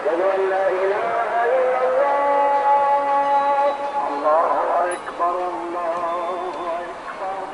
أشهد أن لا إله إلا الله. الله أكبر الله أكبر.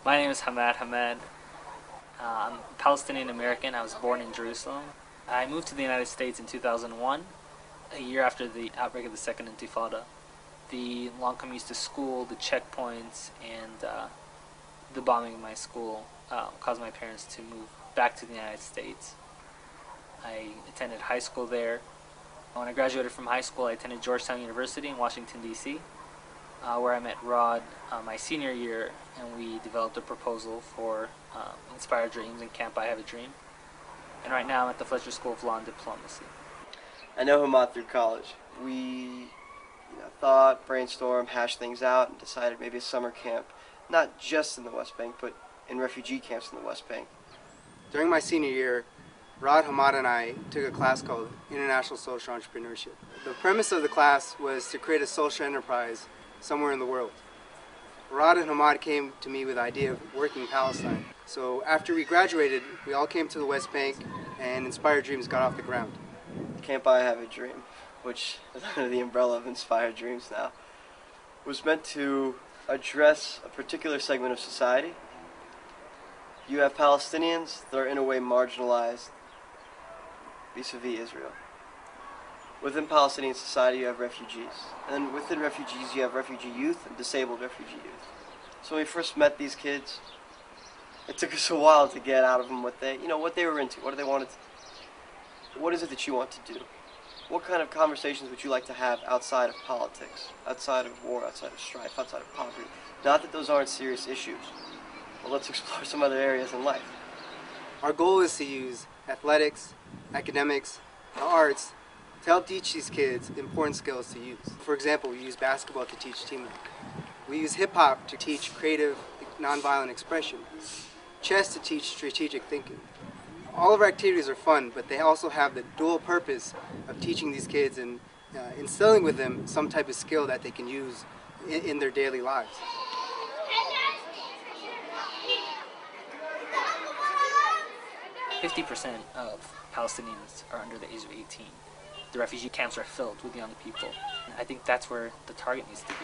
My name is Hamad Hamad. I'm Palestinian American. I was born in Jerusalem. I moved to the United States in 2001, a year after the outbreak of the Second Intifada. The long commutes to school, the checkpoints, and the bombing of my school caused my parents to move back to the United States. I attended high school there. When I graduated from high school, I attended Georgetown University in Washington, D.C., where I met Rod my senior year, and we developed a proposal for Inspire Dreams and Camp I Have a Dream. And right now I'm at the Fletcher School of Law and Diplomacy. I know Hamad through college. We thought, brainstormed, hashed things out, and decided maybe a summer camp, not just in the West Bank, but in refugee camps in the West Bank. During my senior year, Rod, Hamad, and I took a class called International Social Entrepreneurship. The premise of the class was to create a social enterprise somewhere in the world. Rod and Hamad came to me with the idea of working in Palestine. So after we graduated, we all came to the West Bank and Inspire Dreams got off the ground. Camp I Have a Dream, which is under the umbrella of Inspire Dreams now, was meant to address a particular segment of society. You have Palestinians that are in a way marginalized vis-a-vis Israel. Within Palestinian society you have refugees, and within refugees you have refugee youth and disabled refugee youth. So when we first met these kids, it took us a while to get out of them what they were into, what do they want to, what is it that you want to do? What kind of conversations would you like to have outside of politics, outside of war, outside of strife, outside of poverty? Not that those aren't serious issues, but let's explore some other areas in life. Our goal is to use athletics, academics, and arts to help teach these kids important skills to use. For example, we use basketball to teach teamwork. We use hip-hop to teach creative, nonviolent expression. Chess to teach strategic thinking. All of our activities are fun, but they also have the dual purpose of teaching these kids and instilling with them some type of skill that they can use in their daily lives. %50 of Palestinians are under the age of 18. The refugee camps are filled with young people. And I think that's where the target needs to be.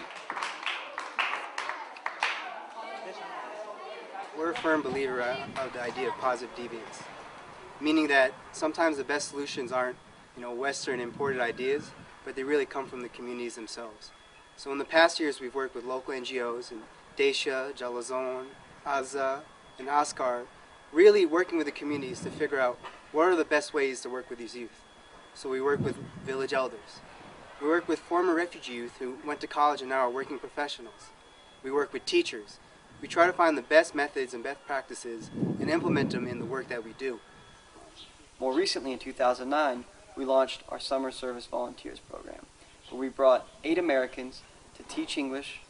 We're a firm believer of the idea of positive deviance, meaning that sometimes the best solutions aren't, Western imported ideas, but they really come from the communities themselves. So in the past years, we've worked with local NGOs in Daisha, Jalazon, Azza, and Askar, really working with the communities to figure out what are the best ways to work with these youth. So we work with village elders. We work with former refugee youth who went to college and now are working professionals. We work with teachers. We try to find the best methods and best practices and implement them in the work that we do. More recently, in 2009, we launched our Summer Service Volunteers program, where we brought 8 Americans to teach English,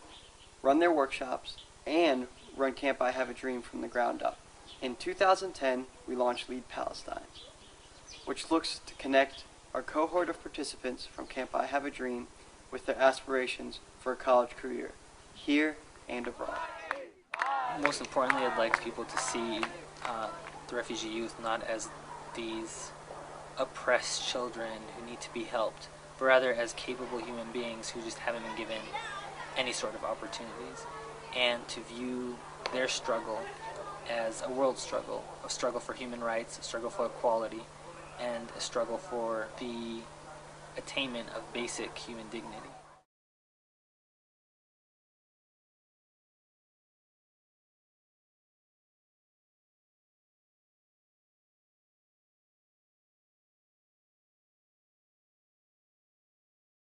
run their workshops, and run Camp I Have a Dream from the ground up. In 2010, we launched Lead Palestine, which looks to connect our cohort of participants from Camp I Have a Dream with their aspirations for a college career, here and abroad. Most importantly, I'd like people to see the refugee youth not as these oppressed children who need to be helped, but rather as capable human beings who just haven't been given any sort of opportunities, and to view their struggle as a world struggle, a struggle for human rights, a struggle for equality, and a struggle for the attainment of basic human dignity.